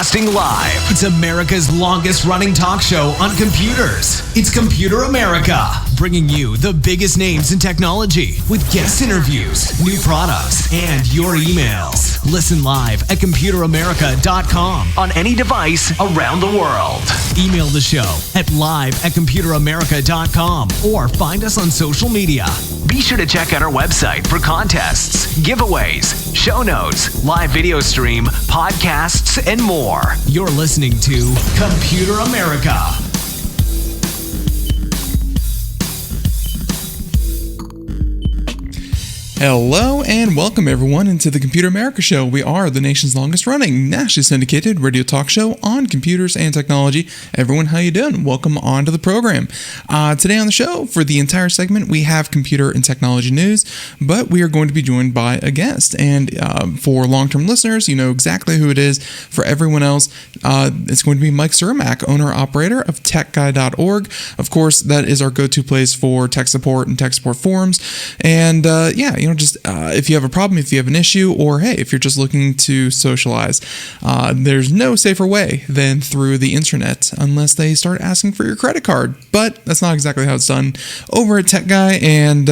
Broadcasting live. It's America's longest running talk show on computers. It's Computer America, bringing you the biggest names in technology with guest interviews, new products, and your emails. Listen live at computeramerica.com on any device around the world. Email the show at live@computeramerica.com or find us on social media. Be sure to check out our website for contests, giveaways, show notes, live video stream, podcasts, and more. You're listening to Computer America. Hello and welcome everyone into the Computer America Show. We are the nation's longest running, nationally syndicated radio talk show on computers and technology. Everyone, how you doing? Welcome on to the program. Today on the show, for the entire segment, we have computer and technology news, but we are going to be joined by a guest. And for long-term listeners, you know exactly who it is. For everyone else, it's going to be Mike Cermak, owner-operator of techguy.org. Of course, that is our go-to place for tech support and tech support forums. And if you have a problem, if you have an issue, or hey, if you're just looking to socialize, there's no safer way than through the internet, unless they start asking for your credit card. But that's not exactly how it's done over at Tech Guy. And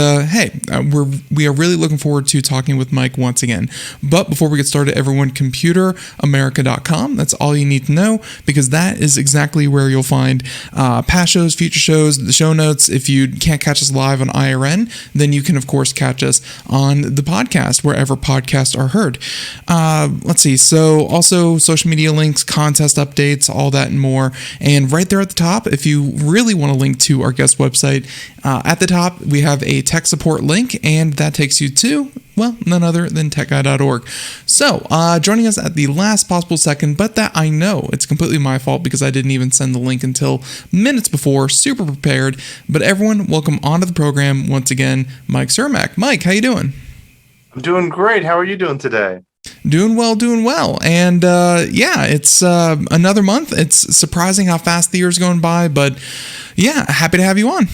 we are really looking forward to talking with Mike once again. But before we get started, everyone, computeramerica.com. That's all you need to know, because that is exactly where you'll find past shows, future shows, the show notes. If you can't catch us live on IRN, then you can of course catch us on the podcast, wherever podcasts are heard. Let's see. So also social media links, contest updates, all that and more. And right there at the top, if you really want to link to our guest website, at the top, we have a tech support link, and that takes you to, well, none other than techguy.org. So, joining us at the last possible second, but that I know it's completely my fault because I didn't even send the link until minutes before, super prepared. But everyone, welcome onto the program once again, Mike Cermak. Mike, how you doing? I'm doing great. How are you doing today? Doing well. And it's another month. It's surprising how fast the year's going by, but yeah, happy to have you on.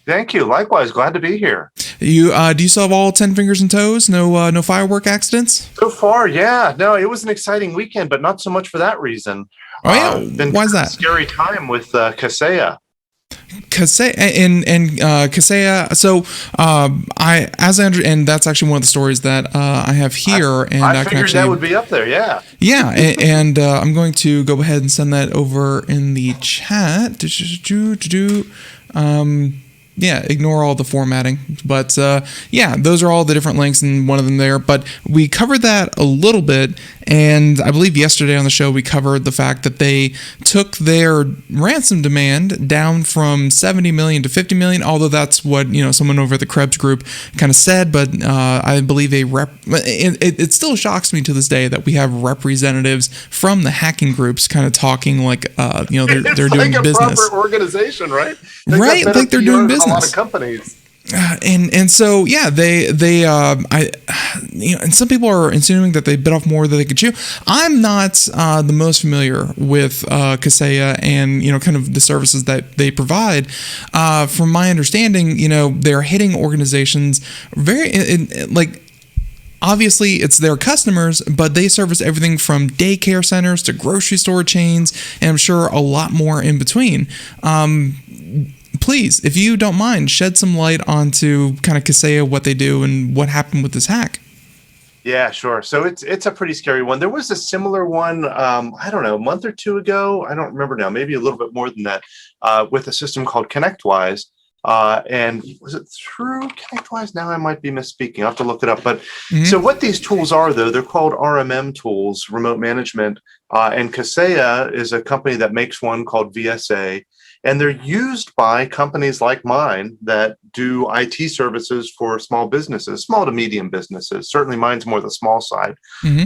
Thank you. Likewise, glad to be here. You do you still have all 10 fingers and toes? No firework accidents? So far, yeah. No, it was an exciting weekend, but not so much for that reason. Oh yeah, why is that? Scary time with Kaseya. Kaseya and Kaseya. So and that's actually one of the stories that I have here. I figured that would be up there. Yeah. Yeah, and I'm going to go ahead and send that over in the chat. Ignore all the formatting. But those are all the different links and one of them there. But we covered that a little bit, and I believe yesterday on the show we covered the fact that they took their ransom demand down from 70 million to 50 million, although that's what someone over at the Krebs Group kind of said. But I believe it still shocks me to this day that we have representatives from the hacking groups kind of talking like they're doing like a business. Proper organization, right? Right, like they're doing business. A lot of companies. And so and some people are insinuating that they bit off more than they could chew. I'm not the most familiar with Kaseya and kind of the services that they provide. From my understanding, they're hitting organizations obviously, it's their customers, but they service everything from daycare centers to grocery store chains, and I'm sure a lot more in between. Please, if you don't mind, shed some light onto kind of Kaseya, what they do, and what happened with this hack. Yeah, sure. So it's a pretty scary one. There was a similar one, I don't know, a month or two ago. I don't remember now, maybe a little bit more than that, with a system called ConnectWise. And was it through ConnectWise? Now I might be misspeaking. I'll have to look it up. But So what these tools are, though, they're called RMM tools, remote management. And Kaseya is a company that makes one called VSA. And they're used by companies like mine that do IT services for small businesses, small to medium businesses. Certainly mine's more the small side.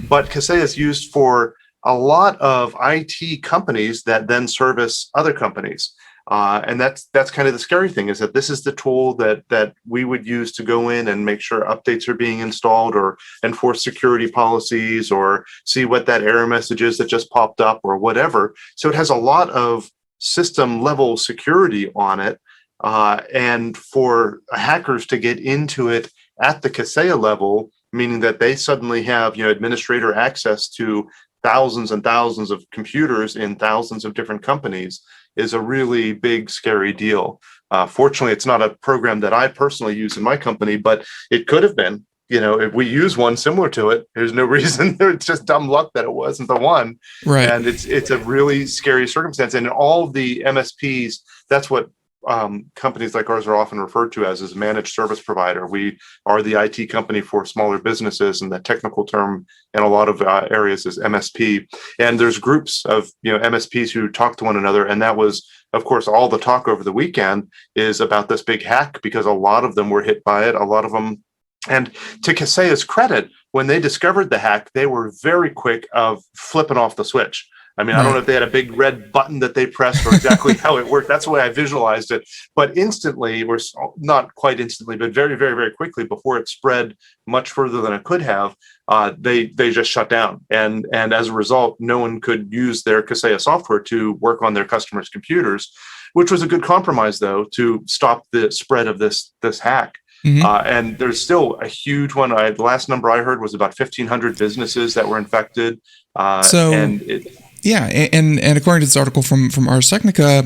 But Kaseya is used for a lot of IT companies that then service other companies. And that's kind of the scary thing, is that this is the tool that we would use to go in and make sure updates are being installed or enforce security policies or see what that error message is that just popped up or whatever. So it has a lot of system level security on it. And for hackers to get into it at the Kaseya level, meaning that they suddenly have administrator access to thousands and thousands of computers in thousands of different companies is a really big, scary deal. Fortunately, it's not a program that I personally use in my company, but it could have been. If we use one similar to it, there's no reason. It's just dumb luck that it wasn't the one. Right. And it's a really scary circumstance. And in all of the MSPs, that's what companies like ours are often referred to as a managed service provider. We are the IT company for smaller businesses, and the technical term in a lot of areas is MSP. And there's groups of MSPs who talk to one another, and that was, of course, all the talk over the weekend is about this big hack, because a lot of them were hit by it. A lot of them. And to Kaseya's credit, when they discovered the hack, they were very quick of flipping off the switch. I mean, I don't know if they had a big red button that they pressed or exactly how it worked. That's the way I visualized it. But instantly, or not quite instantly, but very, very, very quickly, before it spread much further than it could have, they just shut down. And as a result, no one could use their Kaseya software to work on their customers' computers, which was a good compromise, though, to stop the spread of this hack. Mm-hmm. And there's still a huge one. The last number I heard was about 1,500 businesses that were infected. Yeah, and according to this article from Ars Technica,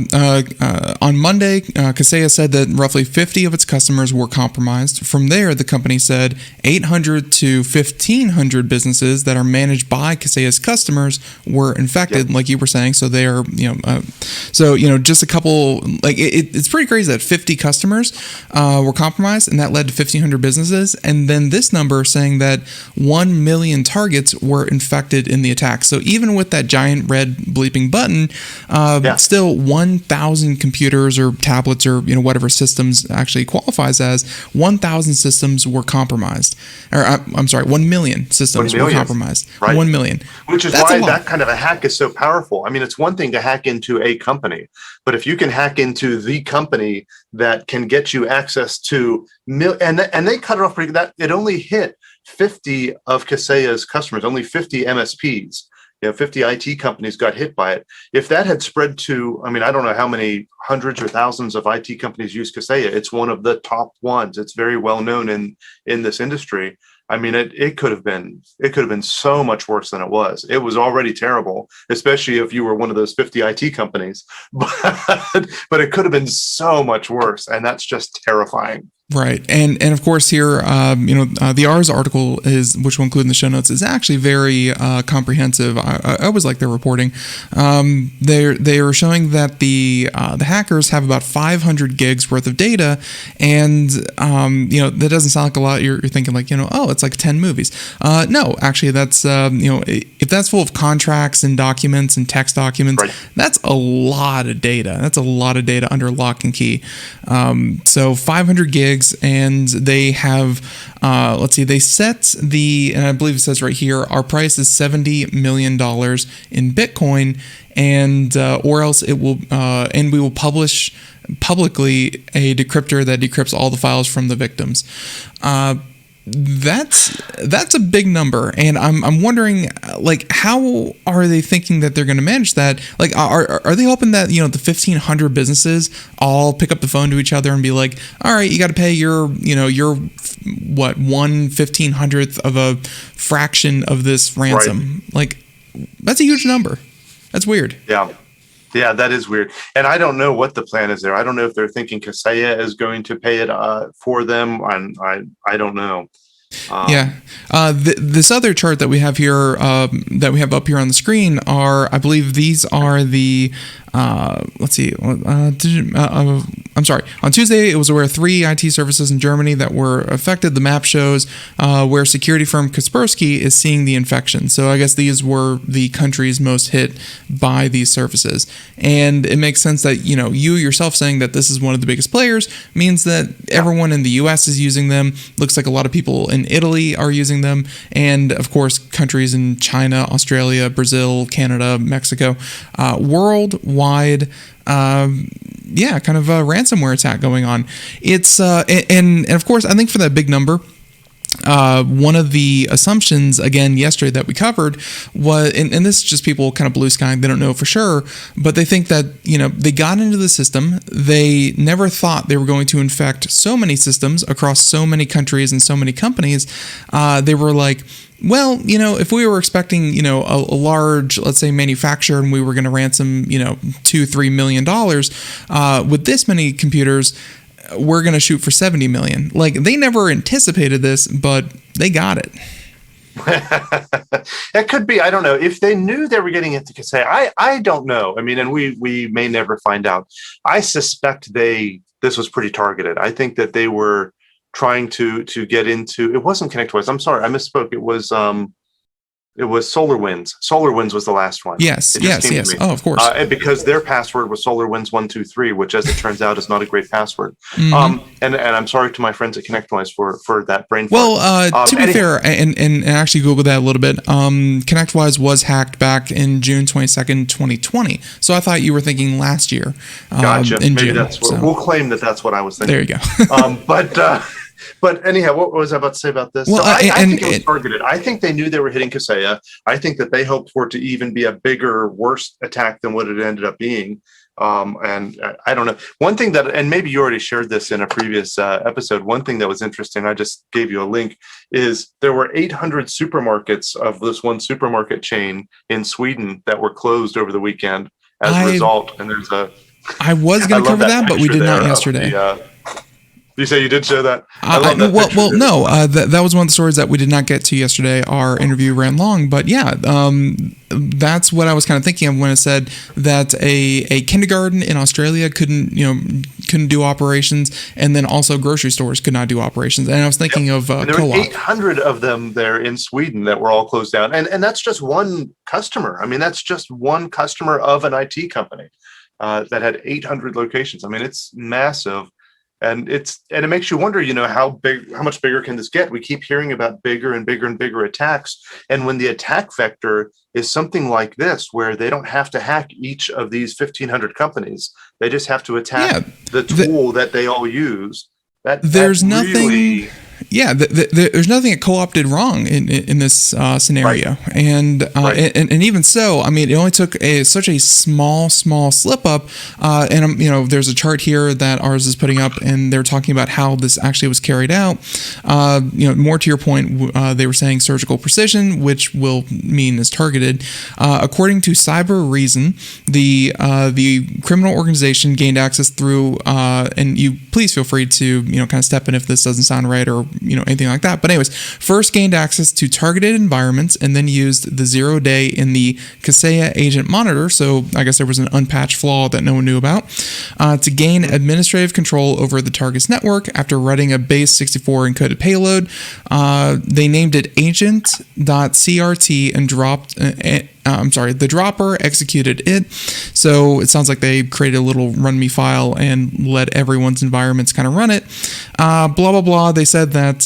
on Monday, Kaseya said that roughly 50 of its customers were compromised. From there, the company said 800 to 1,500 businesses that are managed by Kaseya's customers were infected, like you were saying. So they are, just a couple. Like it's pretty crazy that 50 customers were compromised, and that led to 1,500 businesses. And then this number saying that 1 million targets were infected in the attack. So even with that giant red bleeping button, still 1,000 computers or tablets or whatever systems actually qualifies as, 1,000 systems were compromised. Or I'm sorry, 1 million systems were compromised. Right. 1 million. Which is why that kind of a hack is so powerful. I mean, it's one thing to hack into a company, but if you can hack into the company that can get you access to and they cut it off pretty good. It only hit 50 of Kaseya's customers, only 50 MSPs. 50 IT companies got hit by it. If that had spread to, I don't know how many hundreds or thousands of IT companies use Kaseya. It's one of the top ones. It's very well known in this industry. I mean, it could have been so much worse than it was. It was already terrible, especially if you were one of those 50 IT companies. But it could have been so much worse, and that's just terrifying. Right, and of course here, the Ars article which we'll include in the show notes, is actually very comprehensive. I always like their reporting. They are showing that the hackers have about 500 gigs worth of data, and that doesn't sound like a lot. You're thinking like it's like 10 movies. No, actually that's if that's full of contracts and documents and text documents, right, that's a lot of data. That's a lot of data under lock and key. So 500 gigs. And they have, they set and I believe it says right here, our price is $70 million in Bitcoin, and or else it will, and we will publish publicly a decryptor that decrypts all the files from the victims. That's a big number, and I'm wondering, like, how are they thinking that they're going to manage that? Like, are they hoping that the 1,500 businesses all pick up the phone to each other and be like, all right, you got to pay your 1/1500th of a fraction of this ransom? Right. Like, that's a huge number. That's weird. Yeah, that is weird. And I don't know what the plan is there. I don't know if they're thinking Kaseya is going to pay it for them. I don't know. This other chart that we have here, that we have up here on the screen, I believe these are the, let's see, I'm sorry. On Tuesday, it was where 3 IT services in Germany that were affected. The map shows where security firm Kaspersky is seeing the infection. So I guess these were the countries most hit by these services. And it makes sense that, you yourself saying that this is one of the biggest players means that everyone in the US is using them. Looks like a lot of people in Italy are using them. And of course, countries in China, Australia, Brazil, Canada, Mexico, worldwide, kind of a ransomware attack going on. It's and of course, I think for that big number, one of the assumptions, again, yesterday that we covered was, and this is just people kind of blue skying, they don't know for sure, but they think that, they got into the system, they never thought they were going to infect so many systems across so many countries and so many companies. They were like, well, if we were expecting, a large, let's say, manufacturer and we were going to ransom, $2-3 million with this many computers, we're going to shoot for 70 million. Like, they never anticipated this, but they got it. It could be, I don't know. If they knew they were getting into Kaseya, I don't know. I mean, and we may never find out. I suspect this was pretty targeted. I think that they were trying to get into, it wasn't ConnectWise. I'm sorry, I misspoke. It was SolarWinds. SolarWinds was the last one. Yes. Oh, of course. Because their password was SolarWinds123, which, as it turns out, is not a great password. Mm-hmm. And I'm sorry to my friends at ConnectWise for that brain fart. Well, to be fair, and actually Google that a little bit, ConnectWise was hacked back in June 22nd, 2020. So I thought you were thinking last year. Gotcha. In Maybe June, that's what, we'll claim that's what I was thinking. There you go. But anyhow, what was I about to say about this? Well, so I think it was targeted. I think they knew they were hitting Kaseya. I think that they hoped for it to even be a bigger, worse attack than what it ended up being. And I don't know. One thing that, and maybe you already shared this in a previous episode, one thing that was interesting, I just gave you a link, is there were 800 supermarkets of this one supermarket chain in Sweden that were closed over the weekend as a result. And there's I was going to cover that, but we did not yesterday. You say you did show that? No. That was one of the stories that we did not get to yesterday. Our interview ran long, but yeah, that's what I was kind of thinking of when it said that a kindergarten in Australia couldn't do operations, and then also grocery stores could not do operations. And I was thinking of there were 800 of them there in Sweden that were all closed down, and that's just one customer. I mean, that's just one customer of an IT company that had 800 locations. I mean, it's massive. And it makes you wonder, how much bigger can this get? We keep hearing about bigger and bigger and bigger attacks. And when the attack vector is something like this, where they don't have to hack each of these 1,500 companies, they just have to attack the tool that they all use. There's nothing that co-opted wrong in this scenario, right. And even so, I mean, it only took such a small slip up, and there's a chart here that Ars is putting up, and they're talking about how this actually was carried out. More to your point, they were saying surgical precision, which will mean is targeted. According to Cyber Reason, the criminal organization gained access through, and you please feel free to kind of step in if this doesn't sound right or anything like that. But anyways, first gained access to targeted environments and then used the 0-day in the Kaseya agent monitor. So I guess there was an unpatched flaw that no one knew about to gain administrative control over the target's network after writing a base 64 encoded payload. They named it agent.crt and dropped. The dropper executed it. So it sounds like they created a little RunMe file and let everyone's environments kind of run it. Blah, blah, blah. They said that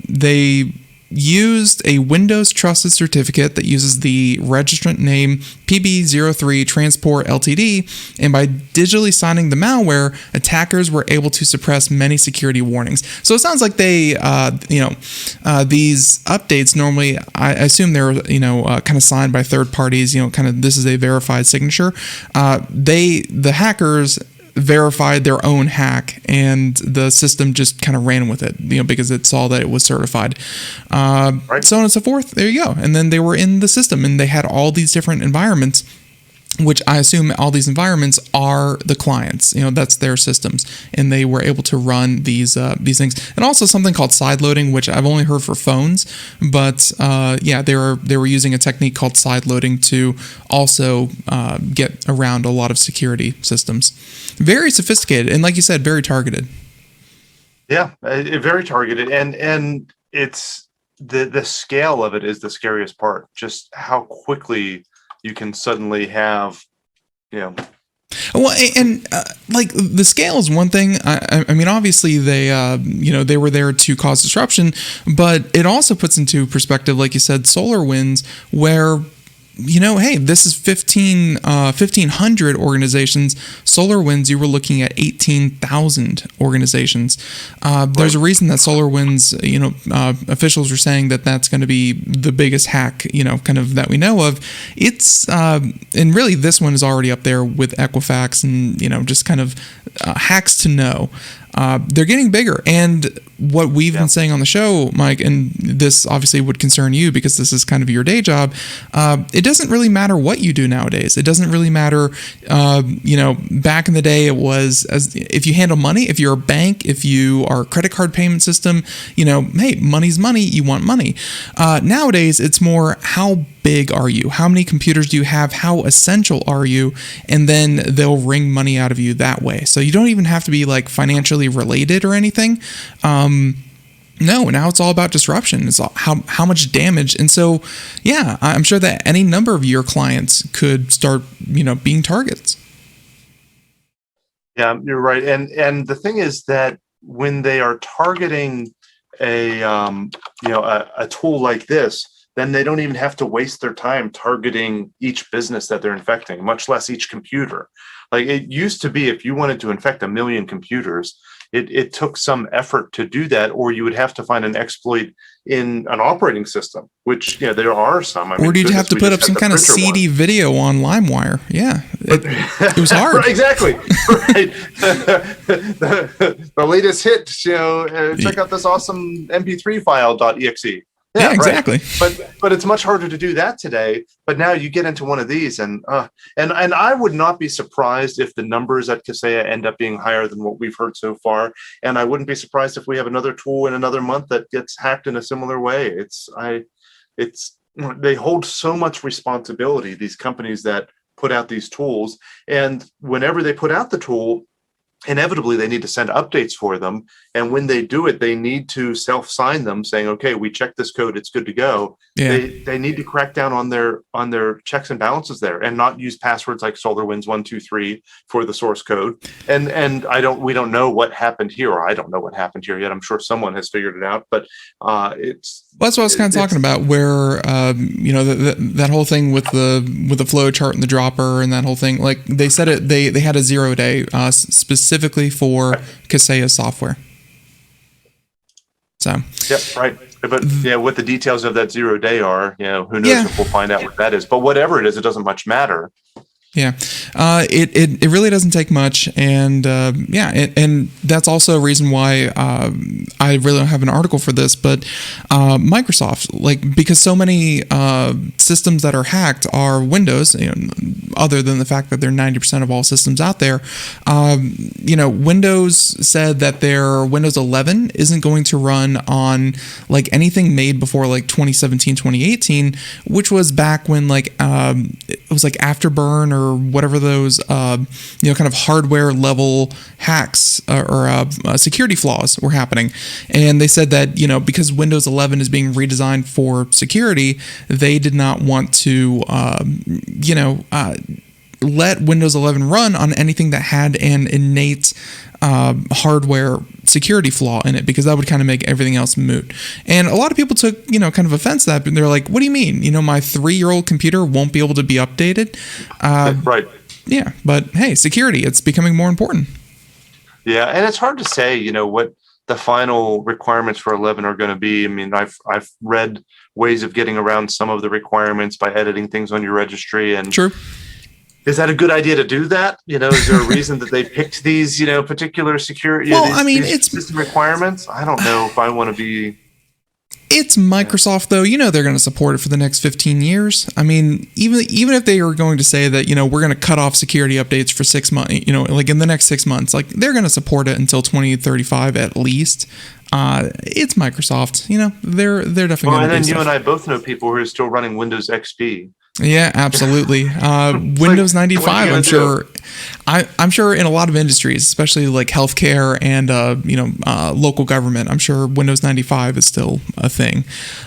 they used a Windows trusted certificate that uses the registrant name PB03 Transport Ltd, and by digitally signing the malware, attackers were able to suppress many security warnings. So it sounds like they, these updates normally, I assume they're, kind of signed by third parties, kind of this is a verified signature. The hackers verified their own hack, and the system just kind of ran with it, because it saw that it was certified, right. So on and so forth. There you go. And then they were in the system, and they had all these different environments, which I assume all these environments are the clients. That's their systems, and they were able to run these things. And also something called side loading, which I've only heard for phones, but they were using a technique called side loading to also get around a lot of security systems. Very sophisticated, and like you said, very targeted. Yeah, very targeted, and it's the scale of it is the scariest part. Just how quickly you can suddenly have, Well, and like the scale is one thing. I mean, obviously they were there to cause disruption, but it also puts into perspective, like you said, SolarWinds, where hey, this is 1,500 organizations. SolarWinds, you were looking at 18,000 organizations. There's a reason that SolarWinds, officials are saying that that's going to be the biggest hack, kind of that we know of. It's, and really this one is already up there with Equifax and, just kind of hacks to know. They're getting bigger. And what we've been saying on the show, Mike, and this obviously would concern you because this is kind of your day job, it doesn't really matter what you do nowadays. It doesn't really matter, back in the day it was, if you handle money, if you're a bank, if you are a credit card payment system, hey, money's money, you want money. Nowadays, it's more how big are you? How many computers do you have? How essential are you? And then they'll wring money out of you that way. So you don't even have to be like financially related or anything. No, now it's all about disruption. It's all how much damage. And so, yeah, I'm sure that any number of your clients could start, being targets. Yeah, you're right. And the thing is that when they are targeting a tool like this, then they don't even have to waste their time targeting each business that they're infecting, much less each computer. Like it used to be, if you wanted to infect 1 million computers, it took some effort to do that, or you would have to find an exploit in an operating system, which there are some. Or did you have to put up some kind of seedy video on LimeWire? Yeah, it was hard. Right, exactly. Right. the latest hit. Check out this awesome MP3 file.exe. Yeah, exactly. Right. But it's much harder to do that today. But now you get into one of these, and I would not be surprised if the numbers at Kaseya end up being higher than what we've heard so far. And I wouldn't be surprised if we have another tool in another month that gets hacked in a similar way. They hold so much responsibility, these companies that put out these tools, and whenever they put out the tool, inevitably they need to send updates for them, and when they do it, they need to self-sign them saying, okay, we checked this code, it's good to go. They need to crack down on their checks and balances there, and not use passwords like SolarWinds 123 for the source code. And we don't know what happened here, or I don't know what happened here yet. I'm sure someone has figured it out, but that's what I was kind of talking about, where that whole thing with the flow chart and the dropper and that whole thing. Like they said they had a 0-day specifically for Kaseya software. So yep, right. But what the details of that 0-day are, who knows if we'll find out what that is. But whatever it is, it doesn't much matter. Yeah, it really doesn't take much, and and that's also a reason why I really don't have an article for this, but Microsoft, because so many systems that are hacked are Windows, other than the fact that they're 90% of all systems out there. Windows said that their Windows 11 isn't going to run on anything made before 2017, 2018, which was back when it was Afterburn or whatever those kind of hardware level hacks or security flaws were happening. And they said that because Windows 11 is being redesigned for security, they did not want to let Windows 11 run on anything that had an innate hardware security flaw in it, because that would kind of make everything else moot. And a lot of people took, kind of offense to that, but they're like, what do you mean? My 3-year-old computer won't be able to be updated? Right. Yeah, but hey, security, it's becoming more important. Yeah, and it's hard to say, what the final requirements for 11 are going to be. I mean, I've read ways of getting around some of the requirements by editing things on your registry. And true. Is that a good idea to do that? Is there a reason that they picked these, particular security? Well, it's system requirements. I don't know if I want to be. It's Microsoft, though. They're going to support it for the next 15 years. I mean, even if they are going to say that, we're going to cut off security updates for 6 months, in the next 6 months, they're going to support it until 2035 at least. It's Microsoft. They're definitely going to do and then stuff. You and I both know people who are still running Windows XP. Yeah, absolutely. Windows 95. I'm sure in a lot of industries, especially healthcare and local government, I'm sure Windows 95 is still a thing.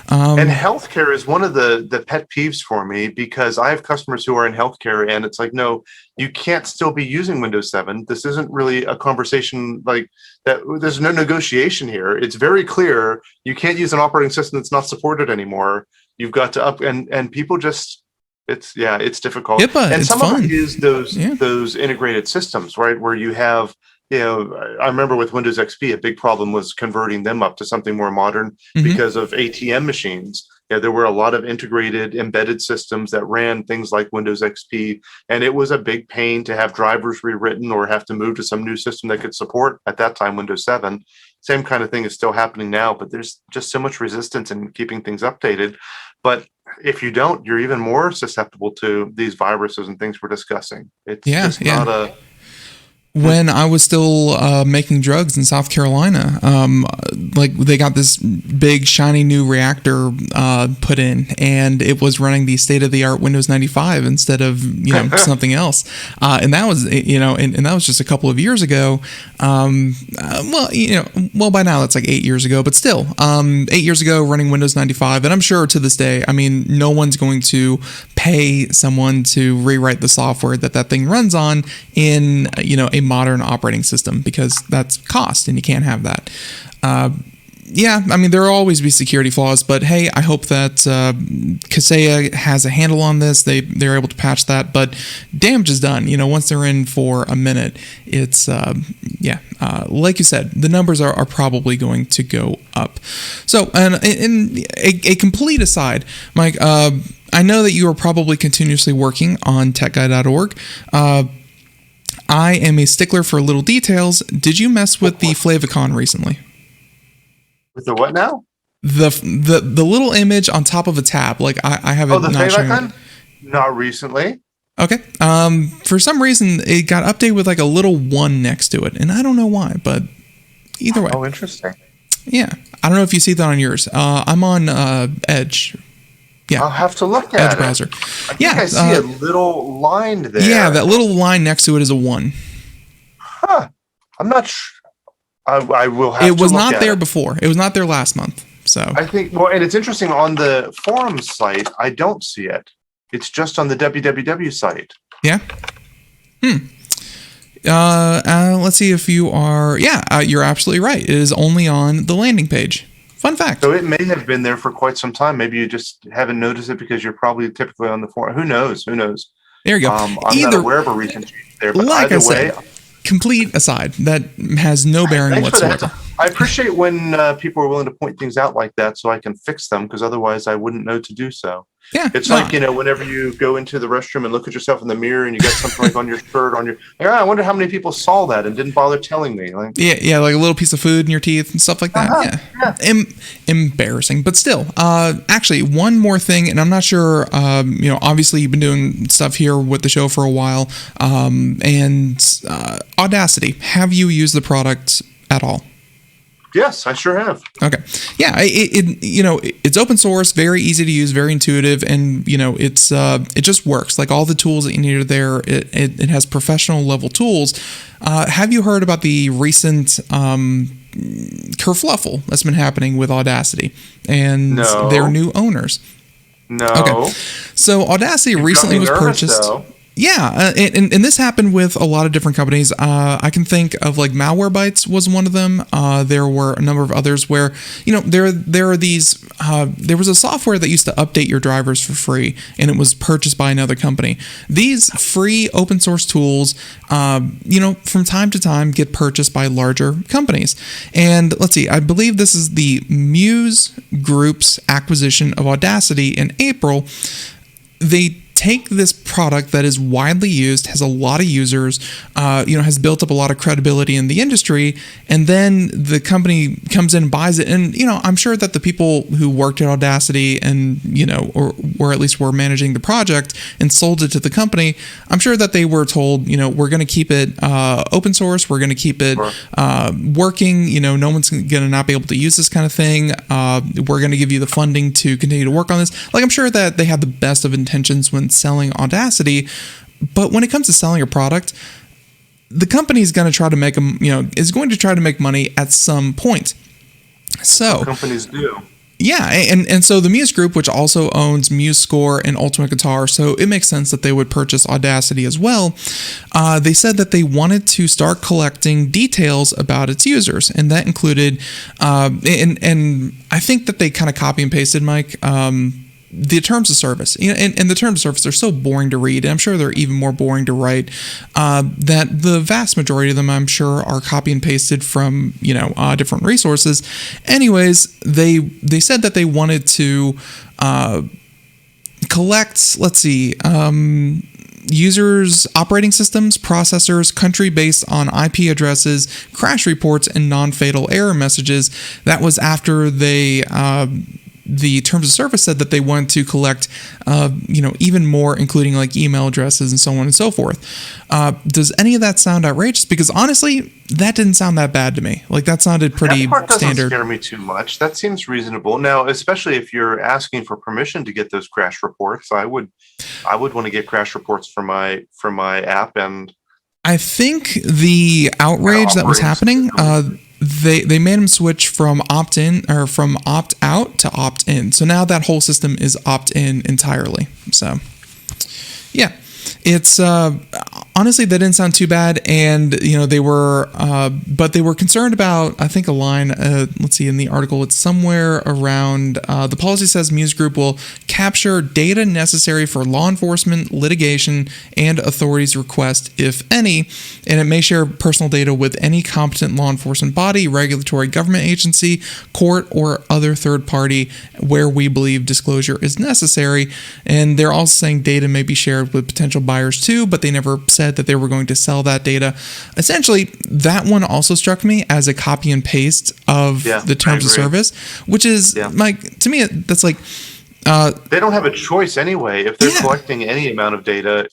And healthcare is one of the pet peeves for me, because I have customers who are in healthcare, and it's no, you can't still be using Windows 7. This isn't really a conversation like that. There's no negotiation here. It's very clear. You can't use an operating system that's not supported anymore. You've got to and people just It's difficult. HIPAA, And it's some fun. of it is those integrated systems, right? Where you have, I remember with Windows XP, a big problem was converting them up to something more modern because of ATM machines. There were a lot of integrated embedded systems that ran things like Windows XP, and it was a big pain to have drivers rewritten or have to move to some new system that could support, at that time, Windows 7. Same kind of thing is still happening now, but there's just so much resistance in keeping things updated. But if you don't, you're even more susceptible to these viruses and things we're discussing. It's just not a... When I was still making drugs in South Carolina, like they got this big shiny new reactor put in, and it was running the state-of-the-art Windows 95 instead of something else. And that was and that was just a couple of years ago. Well, by now that's like 8 years ago, but still, 8 years ago running Windows 95, and I'm sure to this day, I mean, no one's going to pay someone to rewrite the software that thing runs on in a modern operating system, because that's cost and you can't have that. I mean, there will always be security flaws, but hey, I hope that Kaseya has a handle on this. They're able to patch that, but damage is done. Once they're in for a minute, it's like you said, the numbers are probably going to go up. So, and in a complete aside, Mike, I know that you are probably continuously working on techguy.org. I am a stickler for little details. Did you mess with the favicon recently? With the what now? The little image on top of a tab. Like I have it. The favicon? Not recently. Okay. For some reason it got updated with like a little 1 next to it, and I don't know why, but either way. Oh, interesting. Yeah, I don't know if you see that on yours. I'm on Edge. Yeah, I'll have to look at Edge it. browser. I think I see a little line there. Yeah, that little line next to it is a 1. Huh. I'm not sure. I will have to look at it. It was not there before. It was not there last month. So I think, and it's interesting, on the forum site, I don't see it. It's just on the www site. Yeah. Let's see if you are. Yeah, you're absolutely right. It is only on the landing page. Fun fact. So it may have been there for quite some time. Maybe you just haven't noticed it because you're probably typically on the forum. Who knows? There you go. I'm not aware of a recent change there. But like either way, complete aside, that has no bearing whatsoever. I appreciate when people are willing to point things out like that so I can fix them, because otherwise I wouldn't know to do so. Yeah, it's like, whenever you go into the restroom and look at yourself in the mirror and you got something like on your shirt, I wonder how many people saw that and didn't bother telling me. Like, yeah, like a little piece of food in your teeth and stuff like that. Yeah. Embarrassing, but still. Actually, one more thing, and I'm not sure. Obviously you've been doing stuff here with the show for a while, and Audacity. Have you used the product at all? Yes, I sure have. Okay. Yeah, it's open source, very easy to use, very intuitive, and it just works. Like all the tools that you need are there. It has professional level tools. Have you heard about the recent kerfluffle that's been happening with Audacity and their new owners? No. Okay. So Audacity recently was purchased. Though. Yeah, and this happened with a lot of different companies. I can think of like Malwarebytes was one of them. There were a number of others where, there are these. There was a software that used to update your drivers for free, and it was purchased by another company. These free open source tools, from time to time get purchased by larger companies. And let's see, I believe this is the Muse Group's acquisition of Audacity in April. They take this product that is widely used, has a lot of users, has built up a lot of credibility in the industry, and then the company comes in and buys it. And, I'm sure that the people who worked at Audacity and, or at least were managing the project and sold it to the company, I'm sure that they were told, we're going to keep it open source, we're going to keep it working, no one's going to not be able to use this kind of thing, we're going to give you the funding to continue to work on this. Like, I'm sure that they had the best of intentions when selling Audacity, but when it comes to selling a product, the company is going to try to make is going to try to make money at some point. So companies do. Yeah, and so the Muse Group, which also owns MuseScore and Ultimate Guitar, so it makes sense that they would purchase Audacity as well. They said that they wanted to start collecting details about its users, and that included, and I think that they kind of copy and pasted, Mike. the terms of service, and the terms of service are so boring to read, and I'm sure they're even more boring to write, that the vast majority of them, I'm sure, are copy and pasted from, different resources. Anyways, they said that they wanted to collect, users' operating systems, processors, country based on IP addresses, crash reports, and non-fatal error messages. That was after the terms of service said that they wanted to collect, even more, including like email addresses and so on and so forth. Does any of that sound outrageous? Because honestly, that didn't sound that bad to me. Like that sounded pretty that part doesn't standard. Scare me too much. That seems reasonable. Now, especially if you're asking for permission to get those crash reports, I would want to get crash reports for my app. And I think the outrage that was happening, they made them switch from opt-in or from opt-out to opt-in. So now that whole system is opt-in entirely. So, yeah, it's honestly, that didn't sound too bad, and they were concerned about, I think, a line. In the article, it's somewhere around. The policy says Muse Group will capture data necessary for law enforcement, litigation, and authorities' request, if any, and it may share personal data with any competent law enforcement body, regulatory government agency, court, or other third party where we believe disclosure is necessary. And they're also saying data may be shared with potential buyers too, but they never said that they were going to sell that data. Essentially, that one also struck me as a copy and paste of the terms of service, which is to me, that's like they don't have a choice anyway. If they're collecting any amount of data,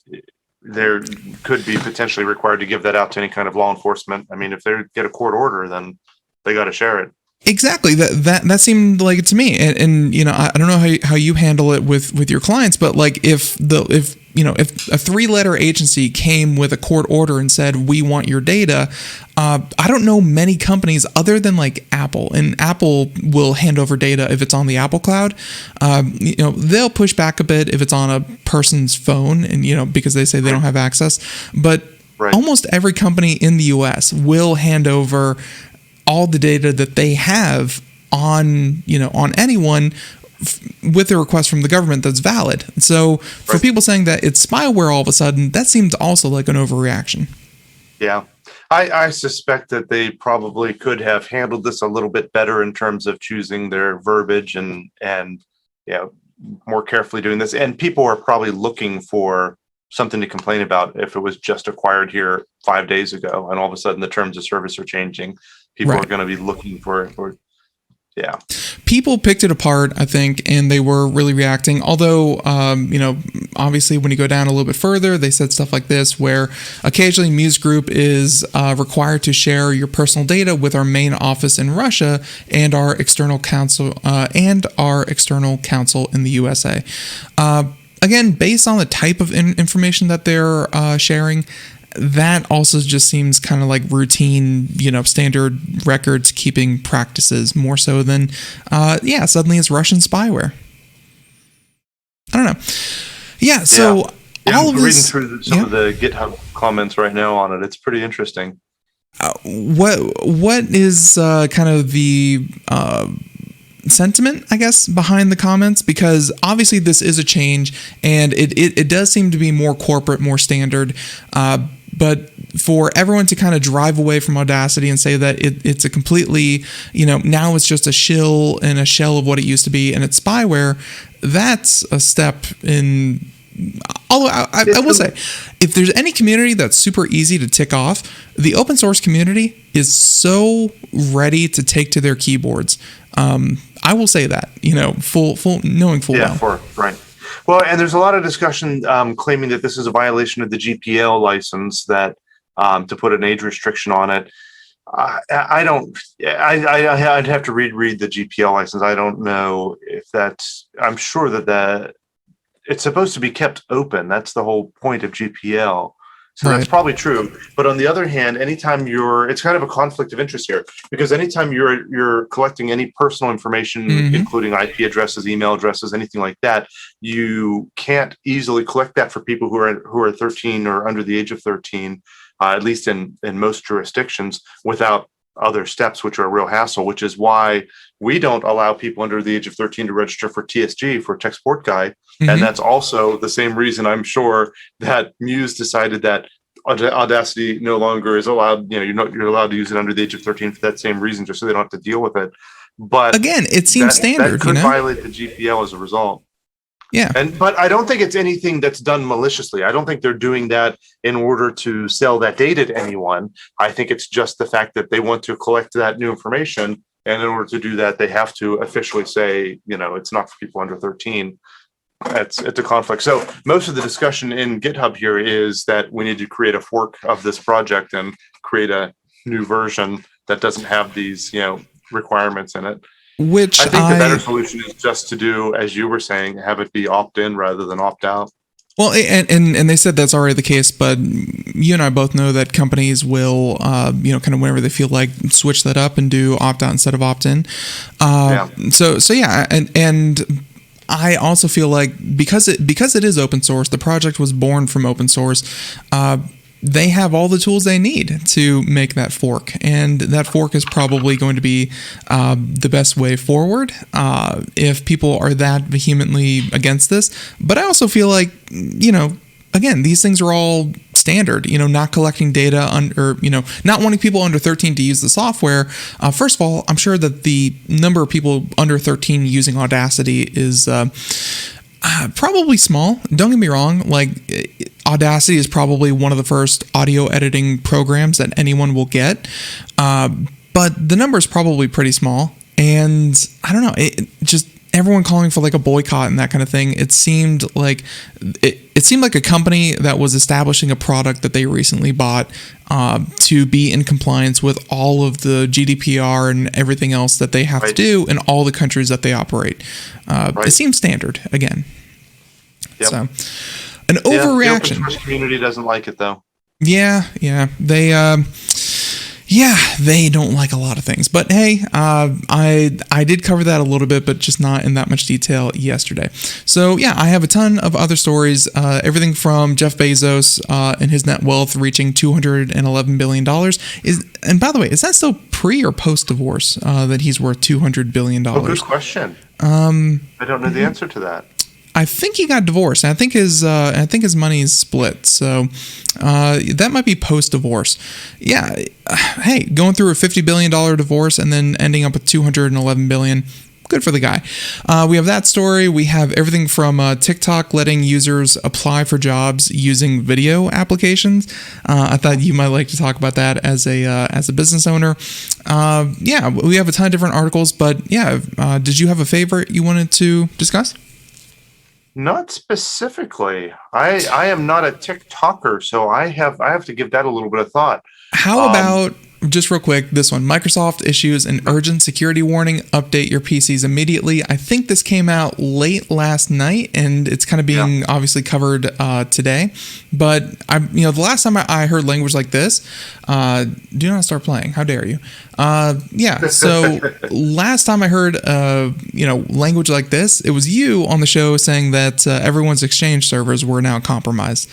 they could be potentially required to give that out to any kind of law enforcement. I mean, if they get a court order, then they got to share it. Exactly. That seemed like it to me. And I don't know how you handle it with your clients, but like if a 3-letter agency came with a court order and said, we want your data, I don't know many companies other than like Apple, and Apple will hand over data if it's on the Apple cloud. They'll push back a bit if it's on a person's phone, and because they say they don't have access, but almost every company in the US will hand over all the data that they have on anyone with a request from the government that's valid. So for people saying that it's spyware all of a sudden, that seems also like an overreaction. Yeah. I suspect that they probably could have handled this a little bit better in terms of choosing their verbiage and more carefully doing this. And people are probably looking for something to complain about if it was just acquired here 5 days ago and all of a sudden the terms of service are changing. People are going to be looking for people picked it apart, I think, and they were really reacting. Although, obviously when you go down a little bit further, they said stuff like this, where occasionally Muse Group is required to share your personal data with our main office in Russia and our external counsel in the USA. Again, based on the type of information that they're sharing, that also just seems kind of like routine, standard records keeping practices more so than, suddenly it's Russian spyware. I don't know. Yeah, so all of this... I'm reading through some of the GitHub comments right now on it. It's pretty interesting. What is kind of the... sentiment, I guess, behind the comments? Because obviously this is a change and it does seem to be more corporate, more standard, but for everyone to kind of drive away from Audacity and say that it's a completely, now it's just a shill and a shell of what it used to be and it's spyware, that's a step in... Although I will say, if there's any community that's super easy to tick off, the open source community is so ready to take to their keyboards. I will say that, knowing full well. Right. Well, and there's a lot of discussion claiming that this is a violation of the GPL license, that to put an age restriction on it. I'd have to read the GPL license. I don't know if that's, I'm sure that it's supposed to be kept open. That's the whole point of GPL. So that's probably true. But on the other hand, anytime it's kind of a conflict of interest here, because anytime you're collecting any personal information, including IP addresses, email addresses, anything like that, you can't easily collect that for people who are 13 or under the age of 13, at least in most jurisdictions, without other steps, which are a real hassle, which is why we don't allow people under the age of 13 to register for TSG, for Tech Support Guide. Mm-hmm. And that's also the same reason, I'm sure, that Muse decided that Audacity no longer is allowed. You're allowed to use it under the age of 13 for that same reason, just so they don't have to deal with it. But again, it seems standard. That could violate the GPL as a result. Yeah. But I don't think it's anything that's done maliciously. I don't think they're doing that in order to sell that data to anyone. I think it's just the fact that they want to collect that new information. And in order to do that, they have to officially say, it's not for people under 13. It's a conflict. So most of the discussion in GitHub here is that we need to create a fork of this project and create a new version that doesn't have these, requirements in it. Which I think the better solution is just to do, as you were saying, have it be opt-in rather than opt-out. Well, and they said that's already the case, but you and I both know that companies will, kind of whenever they feel like, switch that up and do opt-out instead of opt-in. So yeah, and I also feel like because it is open source, the project was born from open source. They have all the tools they need to make that fork, and that fork is probably going to be the best way forward if people are that vehemently against this. But I also feel like, again, these things are all standard, not collecting data not wanting people under 13 to use the software. First of all, I'm sure that the number of people under 13 using Audacity is probably small. Don't get me wrong. Audacity is probably one of the first audio editing programs that anyone will get. But the number is probably pretty small. And I don't know, just everyone calling for a boycott and that kind of thing. It seemed like a company that was establishing a product that they recently bought to be in compliance with all of the GDPR and everything else that they have to do in all the countries that they operate. It seems standard again. Yep. So an overreaction. The open source community doesn't like it though. Yeah. They don't like a lot of things, but hey, I did cover that a little bit, but just not in that much detail yesterday. So yeah, I have a ton of other stories, everything from Jeff Bezos and his net wealth reaching $211 billion. And by the way, is that still pre or post divorce that he's worth $200 billion? Oh, good question. I don't know the answer to that. I think he got divorced. And I think his money is split. So that might be post-divorce. Yeah. Hey, going through a $50 billion divorce and then ending up with $211 billion. Good for the guy. We have that story. We have everything from TikTok letting users apply for jobs using video applications. I thought you might like to talk about that as a business owner. We have a ton of different articles, but did you have a favorite you wanted to discuss? Not specifically. I am not a TikToker, so I have to give that a little bit of thought. How about, just real quick, this one? Microsoft issues an urgent security warning. Update your PCs immediately. I think this came out late last night, and it's kind of being obviously covered today. But the last time I heard language like this, do not start playing. How dare you? So last time I heard language like this, it was you on the show saying that everyone's Exchange servers were now compromised.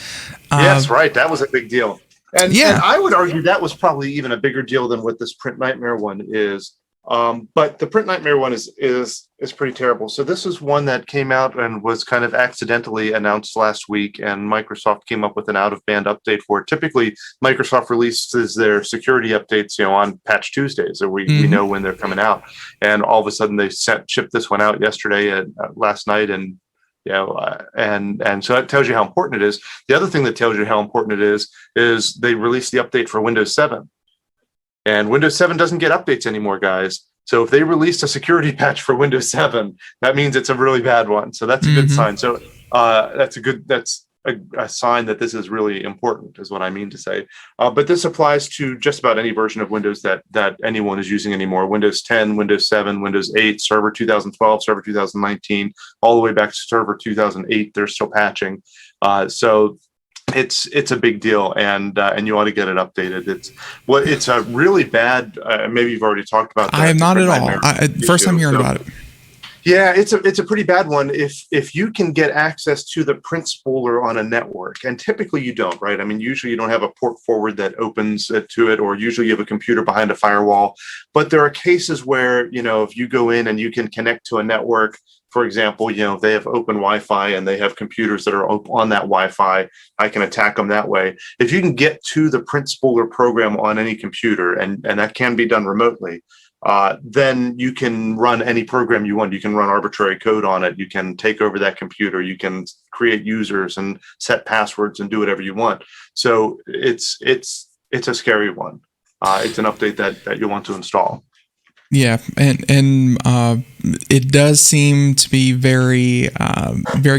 Yes, right. That was a big deal. And I would argue that was probably even a bigger deal than what this Print Nightmare one is. But the Print Nightmare one is pretty terrible. So this is one that came out and was kind of accidentally announced last week, and Microsoft came up with an out-of-band update for it. Typically, Microsoft releases their security updates, on Patch Tuesdays, so we know when they're coming out. And all of a sudden, they shipped this one out yesterday and last night, and and so that tells you how important it is. The other thing that tells you how important it is they released the update for Windows 7. And Windows 7 doesn't get updates anymore, guys. So if they released a security patch for Windows 7, that means it's a really bad one. So that's a good sign. So that's a sign that this is really important, is what I mean to say. But this applies to just about any version of Windows that anyone is using anymore. Windows 10, Windows 7, Windows 8, Server 2012, Server 2019, all the way back to Server 2008. They're still patching. So it's a big deal, and you ought to get it updated. It's a really bad. Maybe you've already talked about that. I have not at all. First time hearing about it. Yeah, it's a pretty bad one. If you can get access to the print spooler on a network, and typically you don't, right? I mean, usually you don't have a port forward that opens it to it, or usually you have a computer behind a firewall. But there are cases where, if you go in and you can connect to a network, for example, if they have open Wi-Fi and they have computers that are on that Wi-Fi, I can attack them that way. If you can get to the print spooler program on any computer, and that can be done remotely, then you can run any program you want. You can run arbitrary code on it. You can take over that computer. You can create users and set passwords and do whatever you want. So it's a scary one. It's an update that you'll want to install. Yeah, and it does seem to be very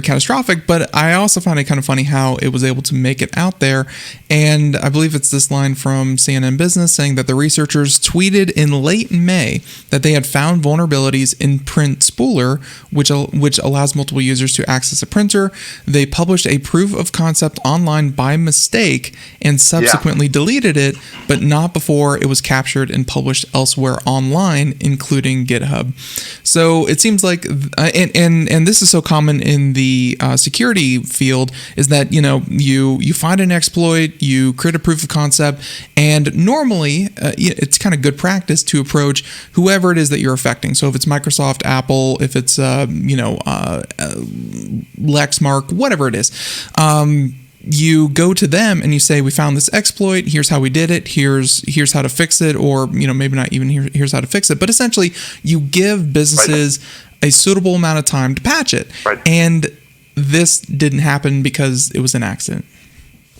catastrophic, but I also find it kind of funny how it was able to make it out there. And I believe it's this line from CNN Business saying that the researchers tweeted in late May that they had found vulnerabilities in Print Spooler, which allows multiple users to access a printer. They published a proof of concept online by mistake and subsequently deleted it, but not before it was captured and published elsewhere online, including GitHub. So it seems like, and this is so common in the security field, is that you find an exploit, you create a proof of concept, and normally it's kind of good practice to approach whoever it is that you're affecting. So if it's Microsoft, Apple, if it's Lexmark, whatever it is. You go to them and you say, we found this exploit, here's how we did it, here's how to fix it, or maybe not even here's how to fix it, but essentially you give businesses a suitable amount of time to patch it. And this didn't happen because it was an accident.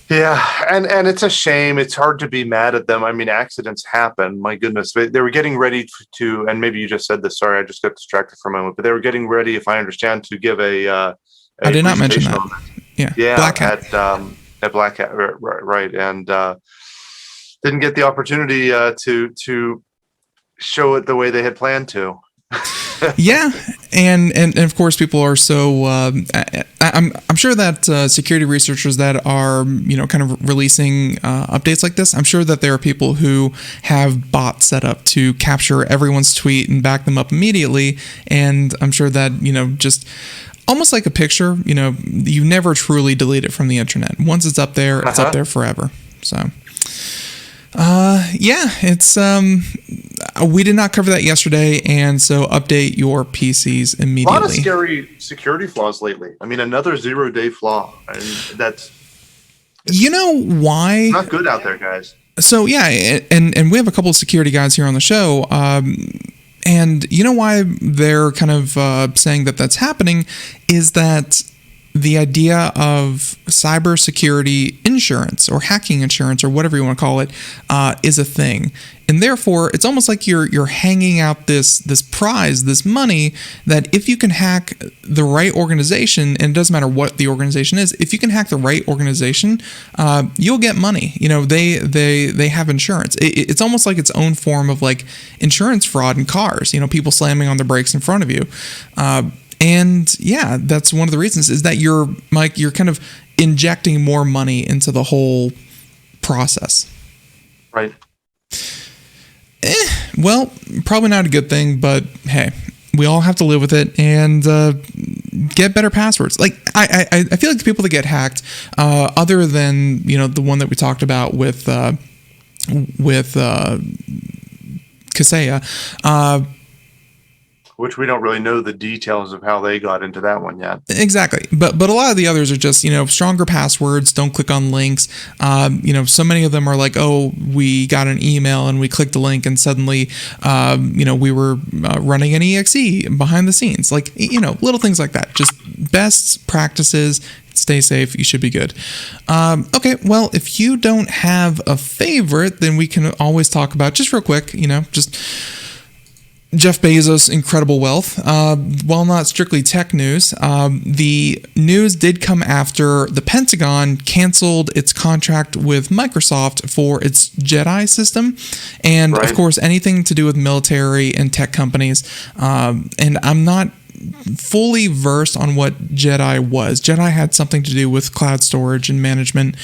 Yeah, and it's a shame. It's hard to be mad at them. I mean, accidents happen. My goodness. They were getting ready to, and maybe you just said this, sorry, I just got distracted for a moment, but they were getting ready, if I understand, to give a I did not mention that. Yeah, Black Hat. At Black Hat, right, and didn't get the opportunity to show it the way they had planned to. Yeah, and of course, people are so. I'm sure that security researchers that are kind of releasing updates like this, I'm sure that there are people who have bots set up to capture everyone's tweet and back them up immediately, and I'm sure that just. Almost like a picture, you never truly delete it from the internet. Once it's up there, it's up there forever. So, it's we did not cover that yesterday, and so update your PCs immediately. A lot of scary security flaws lately. I mean, another 0-day flaw, and that's why not good out there, guys. So yeah, and we have a couple of security guys here on the show. And you know why they're kind of saying that that's happening is that the idea of cybersecurity insurance or hacking insurance or whatever you want to call it is a thing. And therefore, it's almost like you're hanging out this prize, this money, that if you can hack the right organization, and it doesn't matter what the organization is, if you can hack the right organization, you'll get money. They have insurance. It's almost like its own form of like insurance fraud in cars. People slamming on the brakes in front of you. And yeah, that's one of the reasons is that you're kind of injecting more money into the whole process. Right. Well, probably not a good thing, but hey, we all have to live with it and get better passwords. Like I feel like the people that get hacked, other than the one that we talked about with Kaseya, which we don't really know the details of how they got into that one yet. Exactly. But a lot of the others are just, stronger passwords, don't click on links. So many of them are like, oh, we got an email and we clicked the link and suddenly, we were running an EXE behind the scenes. Like, little things like that. Just best practices. Stay safe. You should be good. Okay. Well, if you don't have a favorite, then we can always talk about, just real quick, just Jeff Bezos' incredible wealth. While not strictly tech news, the news did come after the Pentagon canceled its contract with Microsoft for its Jedi system. And of course, anything to do with military and tech companies. And I'm not fully versed on what Jedi was. Jedi had something to do with cloud storage and management,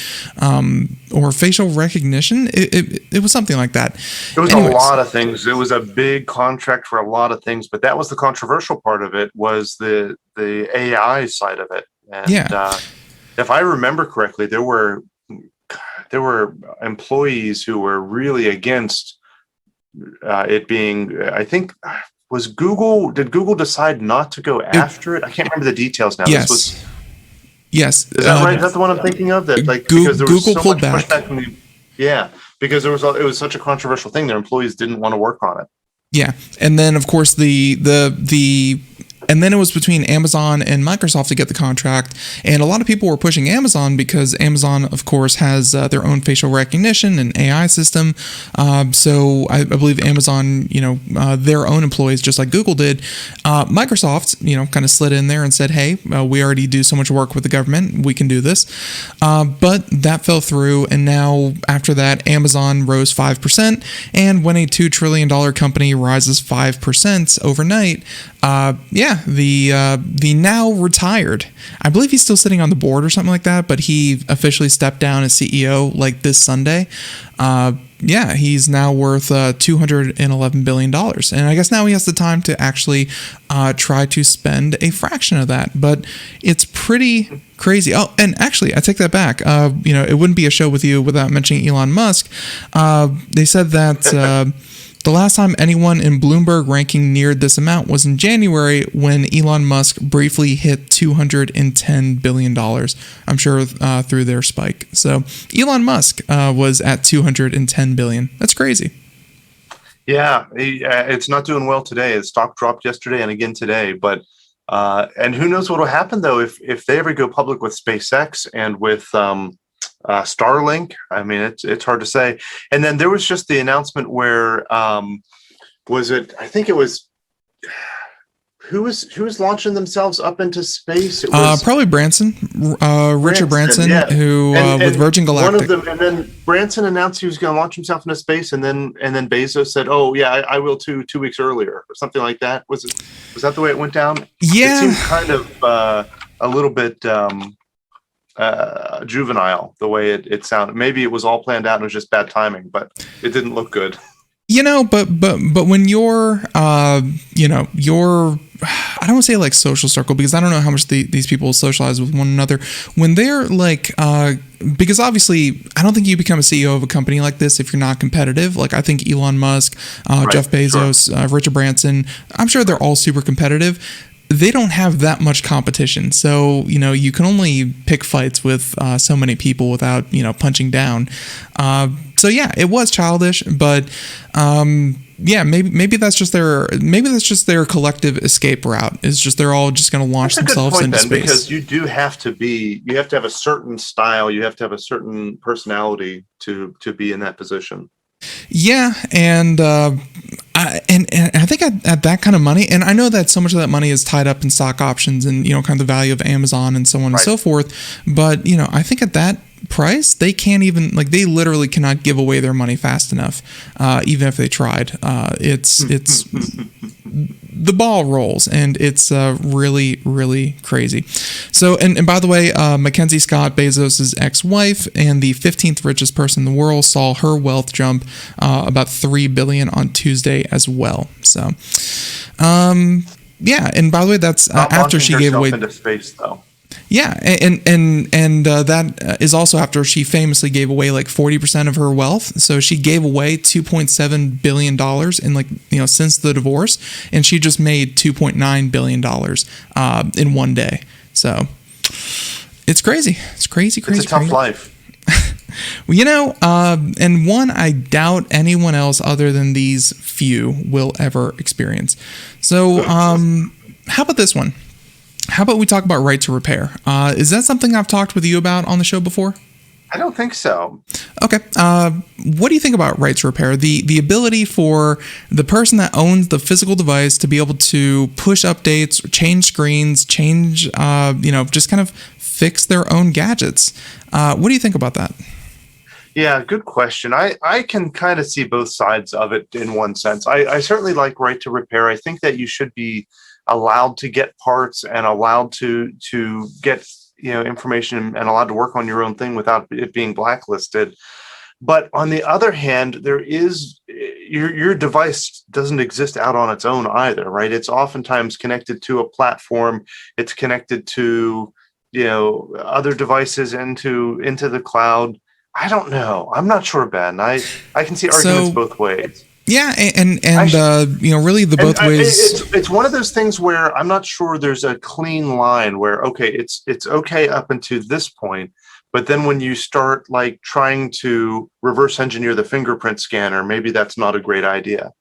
or facial recognition. It was something like that. It was a lot of things. It was a big contract for a lot of things, but that was the controversial part of it, was the AI side of it. And if I remember correctly, there were employees who were really against it being, I think, did Google decide not to go after it? I can't remember the details now. Yes. Yes. Is that right? Is that the one I'm thinking of? That because there was Google so pulled much back. Pushback because it was such a controversial thing. Their employees didn't want to work on it. Yeah. And then of course and then it was between Amazon and Microsoft to get the contract. And a lot of people were pushing Amazon because Amazon, of course, has their own facial recognition and AI system. So I believe Amazon, their own employees, just like Google did. Microsoft, kind of slid in there and said, hey, we already do so much work with the government. We can do this. But that fell through. And now after that, Amazon rose 5%. And when a $2 trillion company rises 5% overnight, the now retired, I believe he's still sitting on the board or something like that, but he officially stepped down as CEO like this Sunday. He's now worth $211 billion. And I guess now he has the time to actually try to spend a fraction of that. But it's pretty crazy. Oh, and actually, I take that back. It wouldn't be a show with you without mentioning Elon Musk. They said that the last time anyone in Bloomberg ranking neared this amount was in January, when Elon Musk briefly hit $210 billion, I'm sure through their spike. So Elon Musk was at $210 billion. That's crazy. Yeah, it's not doing well today. The stock dropped yesterday and again today. But and who knows what will happen, though, if they ever go public with SpaceX and with Starlink. I mean, it's hard to say. And then there was just the announcement where was it? I think it was who was launching themselves up into space. It was probably Branson, Richard Branson, yeah. who with Virgin Galactic. One of them, and then Branson announced he was going to launch himself into space, and then Bezos said, "Oh yeah, I will too." 2 weeks earlier, or something like that. Was that the way it went down? Yeah, it seemed kind of a little bit. Juvenile, the way it sounded. Maybe it was all planned out and it was just bad timing, but it didn't look good. But when you're I don't want to say like social circle, because I don't know how much these people socialize with one another. When they're like, because obviously I don't think you become a CEO of a company like this if you're not competitive. Like I think Elon Musk, Jeff Bezos, Richard Branson, I'm sure they're all super competitive. They don't have that much competition. So, you can only pick fights with so many people without, punching down. So yeah, it was childish, but maybe that's just their collective escape route. Is just they're all just going to launch themselves into space. Because you have to have a certain style, you have to have a certain personality to be in that position. Yeah, and I think at that kind of money, and I know that so much of that money is tied up in stock options and kind of the value of Amazon and so on and so forth. But I think at that price, they can't even they literally cannot give away their money fast enough, even if they tried. It's the ball rolls, and it's really, really crazy. So, and by the way, Mackenzie Scott, Bezos' ex-wife and the 15th richest person in the world, saw her wealth jump about $3 billion on Tuesday as well. So, yeah, and by the way, that's after she gave away into space, though. Yeah, and that is also after she famously gave away 40% of her wealth. So she gave away $2.7 billion in since the divorce, and she just made $2.9 billion in one day. So it's crazy. It's crazy. It's a tough life. Well, and one I doubt anyone else other than these few will ever experience. So how about this one? How about we talk about right to repair? Is that something I've talked with you about on the show before? I don't think so. Okay. What do you think about right to repair? The ability for the person that owns the physical device to be able to push updates, change screens, change, just kind of fix their own gadgets. What do you think about that? Yeah, good question. I can kind of see both sides of it in one sense. I certainly like right to repair. I think that you should be allowed to get parts and allowed to get information and allowed to work on your own thing without it being blacklisted. But on the other hand, there is your device doesn't exist out on its own either, right? It's oftentimes connected to a platform. It's connected to other devices into the cloud. I don't know. I'm not sure, Ben. I can see arguments both ways. Yeah, and really the both ways. It's one of those things where I'm not sure there's a clean line where, okay, it's okay up until this point, but then when you start like trying to reverse engineer the fingerprint scanner, maybe that's not a great idea.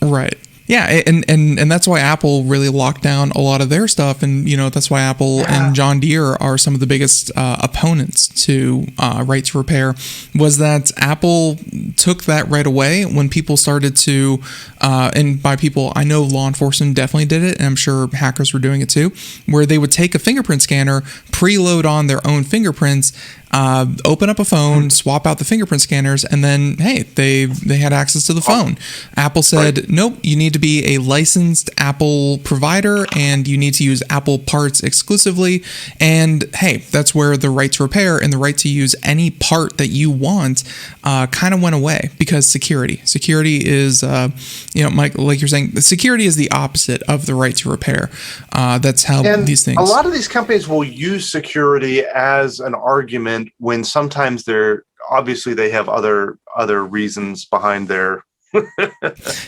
Right. Yeah, and that's why Apple really locked down a lot of their stuff, and that's why Apple and John Deere are some of the biggest opponents to right to repair. Was that Apple took that right away when people started to, and by people I know law enforcement definitely did it, and I'm sure hackers were doing it too, where they would take a fingerprint scanner, preload on their own fingerprints, open up a phone, swap out the fingerprint scanners, and then hey, they had access to the phone. Apple said, nope, you need to be a licensed Apple provider and you need to use Apple parts exclusively. And hey, that's where the right to repair and the right to use any part that you want kind of went away, because security is Mike, like you're saying, security is the opposite of the right to repair. That's how these things. A lot of these companies will use security as an argument when sometimes they have other reasons behind their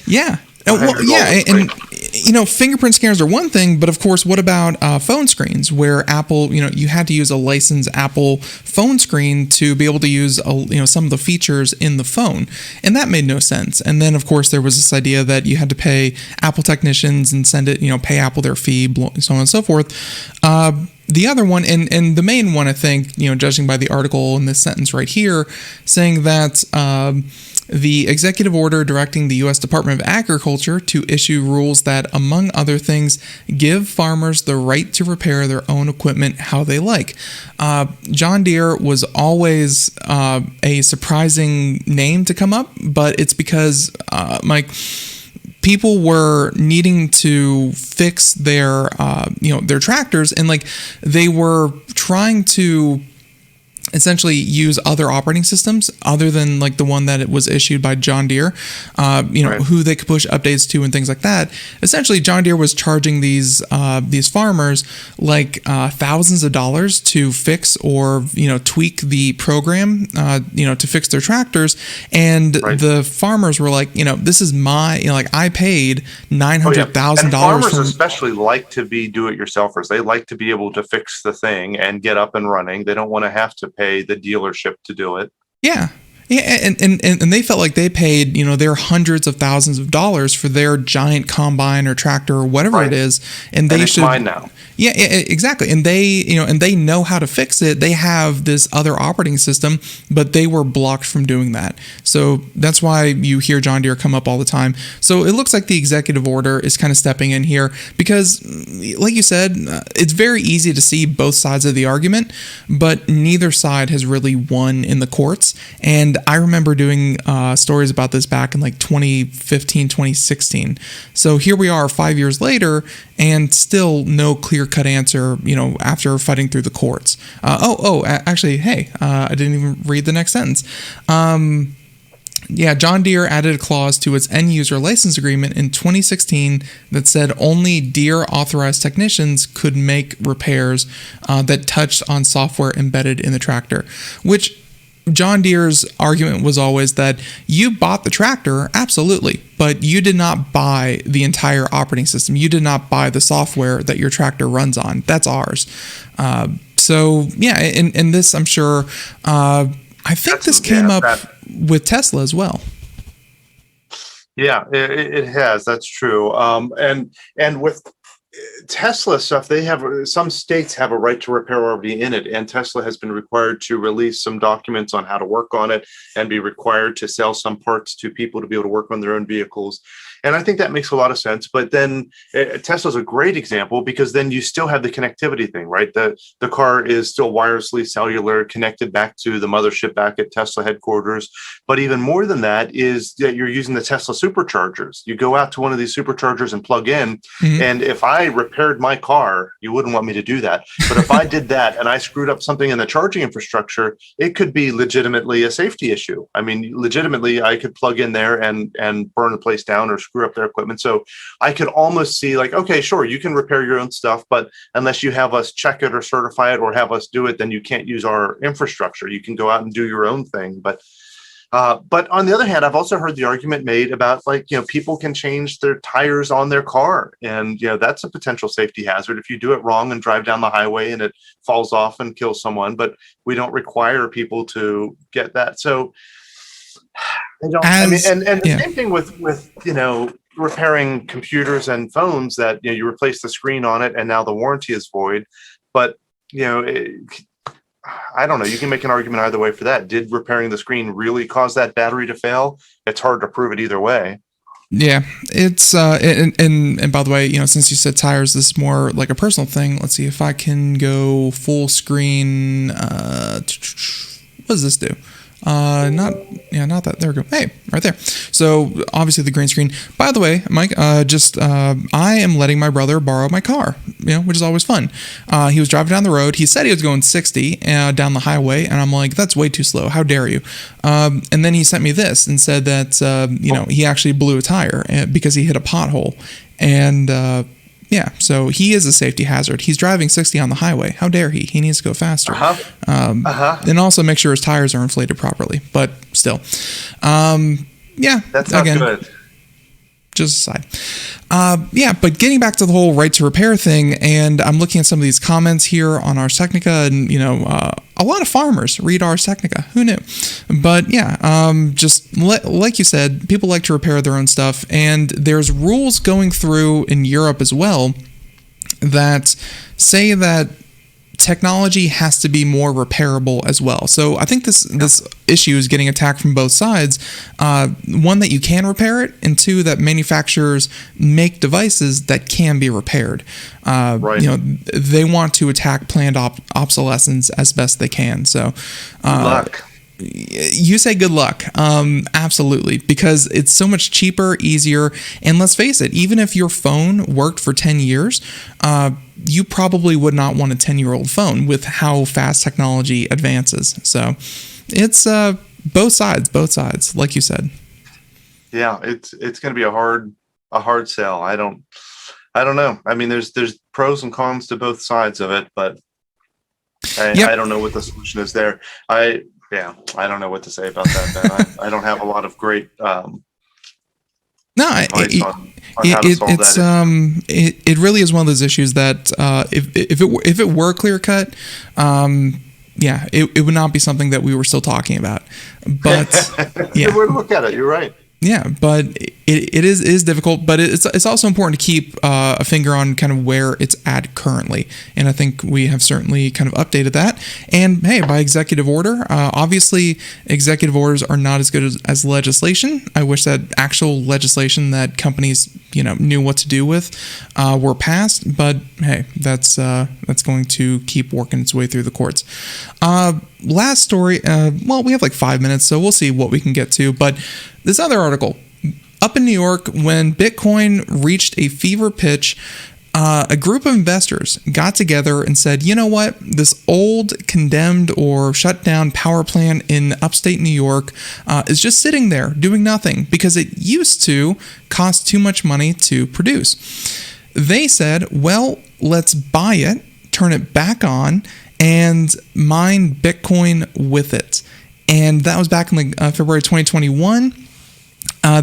yeah. And fingerprint scanners are one thing, but of course, what about phone screens where Apple, you had to use a licensed Apple phone screen to be able to use, some of the features in the phone, and that made no sense. And then, of course, there was this idea that you had to pay Apple technicians and send it, pay Apple their fee, so on and so forth. The other one, and the main one, I think, judging by the article in this sentence right here, saying that the executive order directing the U.S. Department of Agriculture to issue rules that, among other things, give farmers the right to repair their own equipment how they like. John Deere was always a surprising name to come up, but it's because, Mike, people were needing to fix their tractors, and like they were trying to essentially use other operating systems other than like the one that it was issued by John Deere, who they could push updates to and things like that. Essentially, John Deere was charging these farmers like thousands of dollars to fix or tweak the program, to fix their tractors, and the farmers were like, this is my, I paid $900,000. Farmers especially like to be do-it-yourselfers. They like to be able to fix the thing and get up and running. They don't want to have to pay the dealership to do it. Yeah, and they felt like they paid, their hundreds of thousands of dollars for their giant combine or tractor or whatever it is, and they should. Mine now. Yeah, exactly. And they know how to fix it. They have this other operating system, but they were blocked from doing that. So that's why you hear John Deere come up all the time. So it looks like the executive order is kind of stepping in here because, like you said, it's very easy to see both sides of the argument, but neither side has really won in the courts. And I remember doing stories about this back in like 2015, 2016. So here we are 5 years later, and still no clear-cut answer, after fighting through the courts. Actually, hey, I didn't even read the next sentence. John Deere added a clause to its end-user license agreement in 2016 that said only Deere-authorized technicians could make repairs that touched on software embedded in the tractor, which John Deere's argument was always that you bought the tractor, absolutely, but you did not buy the entire operating system. You did not buy the software that your tractor runs on. That's ours. And this, I'm sure, I think this came up with Tesla as well. Yeah, it has. That's true. And with Tesla stuff, they have some states have a right to repair already in it, and Tesla has been required to release some documents on how to work on it and be required to sell some parts to people to be able to work on their own vehicles. And I think that makes a lot of sense. But then Tesla's a great example because then you still have the connectivity thing, right? The car is still wirelessly cellular connected back to the mothership back at Tesla headquarters. But even more than that is that you're using the Tesla superchargers. You go out to one of these superchargers and plug in. Mm-hmm. And if I I repaired my car, you wouldn't want me to do that. But if I did that and I screwed up something in the charging infrastructure, it could be legitimately a safety issue. I mean, legitimately, I could plug in there and burn the place down or screw up their equipment. So I could almost see like, okay, sure, you can repair your own stuff, but unless you have us check it or certify it or have us do it, then you can't use our infrastructure. You can go out and do your own thing. But on the other hand, I've also heard the argument made about like, people can change their tires on their car. And, that's a potential safety hazard if you do it wrong and drive down the highway and it falls off and kills someone. But we don't require people to get that. So the same thing with repairing computers and phones that, you replace the screen on it and now the warranty is void. But, I don't know. You can make an argument either way for that. Did repairing the screen really cause that battery to fail? It's hard to prove it either way. Yeah, it's and by the way, since you said tires, this is more like a personal thing. Let's see if I can go full screen. What does this do? Not that. There we go. Hey, right there. So obviously the green screen. By the way, Mike, I am letting my brother borrow my car, which is always fun. He was driving down the road. He said he was going 60 down the highway, and I'm like, that's way too slow. How dare you? And then he sent me this and said that he actually blew a tire because he hit a pothole, and. Yeah, so he is a safety hazard. He's driving 60 on the highway. How dare he? He needs to go faster. And also make sure his tires are inflated properly. But still, that's not good. Just a side. But getting back to the whole right to repair thing, and I'm looking at some of these comments here on Ars Technica, and a lot of farmers read Ars Technica. Who knew? But like you said, people like to repair their own stuff, and there's rules going through in Europe as well that say that technology has to be more repairable as well. So I think this issue is getting attacked from both sides. One, that you can repair it, and two, that manufacturers make devices that can be repaired. Right. They want to attack planned obsolescence as best they can. So good luck. You say good luck. Absolutely, because it's so much cheaper, easier, and let's face it, even if your phone worked for 10 years, you probably would not want a 10-year-old phone with how fast technology advances. So it's both sides, like you said. Yeah, it's going to be a hard sell. I don't know. I mean, there's pros and cons to both sides of it, but I don't know what the solution is there. I don't know what to say about that, Ben. I don't have a lot of great it really is one of those issues that if it were clear cut, it would not be something that we were still talking about. But good way to look at it. You're right. Yeah, but it is difficult, but it's also important to keep a finger on kind of where it's at currently, and I think we have certainly kind of updated that. And hey, by executive order, obviously executive orders are not as good as legislation. I wish that actual legislation that companies knew what to do with were passed, but hey, that's going to keep working its way through the courts. Last story. We have like 5 minutes, so we'll see what we can get to, but. This other article, up in New York, when Bitcoin reached a fever pitch, a group of investors got together and said, you know what, this old condemned or shut down power plant in upstate New York is just sitting there doing nothing because it used to cost too much money to produce. They said, well, let's buy it, turn it back on, and mine Bitcoin with it. And that was back in February 2021.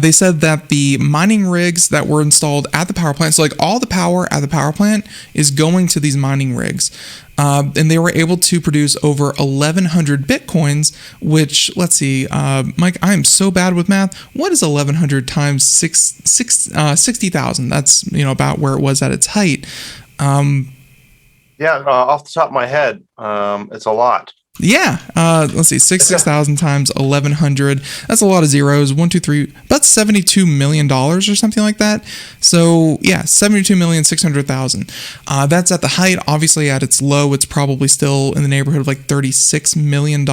They said that the mining rigs that were installed at the power plant, so like all the power at the power plant is going to these mining rigs. And they were able to produce over 1,100 Bitcoins, which, let's see, Mike, I am so bad with math. What is 1,100 times 60,000? That's, about where it was at its height. Off the top of my head, it's a lot. Yeah, let's see, 6,000 times 1,100. That's a lot of zeros. 1, 2, 3. About $72 million or something like that. So yeah, 72,600,000. That's at the height. Obviously, at its low, it's probably still in the neighborhood of like $36 million.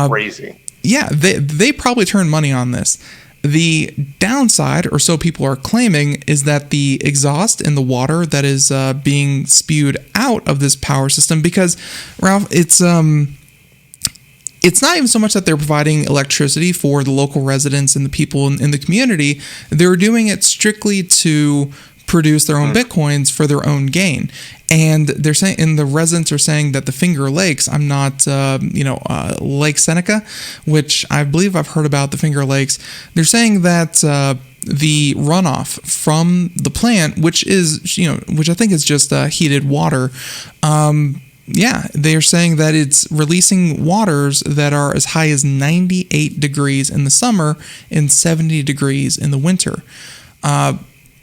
Crazy. Yeah, they probably turned money on this. The downside, or so people are claiming, is that the exhaust in the water that is being spewed out of this power system, because, Ralph, it's not even so much that they're providing electricity for the local residents and the people in the community. They're doing it strictly to produce their own Bitcoins for their own gain. And they're saying, and the residents are saying that the Finger Lakes, I'm not, Lake Seneca, which I believe I've heard about the Finger Lakes. They're saying that the runoff from the plant, which I think is just heated water, they're saying that it's releasing waters that are as high as 98 degrees in the summer and 70 degrees in the winter.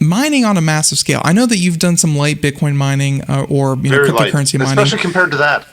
Mining on a massive scale. I know that you've done some light Bitcoin mining or cryptocurrency mining, especially compared to that.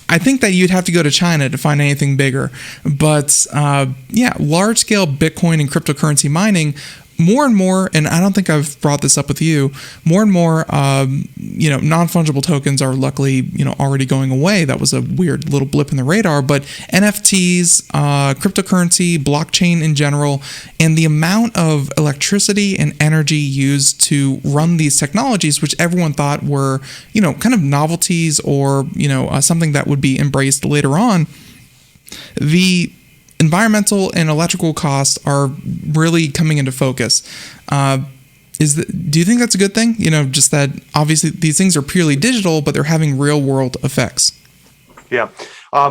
I think that you'd have to go to China to find anything bigger. But large scale Bitcoin and cryptocurrency mining. More and more, and I don't think I've brought this up with you, more and more, non-fungible tokens are luckily, already going away. That was a weird little blip in the radar, but NFTs, cryptocurrency, blockchain in general, and the amount of electricity and energy used to run these technologies, which everyone thought were, kind of novelties or, something that would be embraced later on, the environmental and electrical costs are really coming into focus. Do you think that's a good thing? Just that obviously these things are purely digital, but they're having real world effects. Yeah.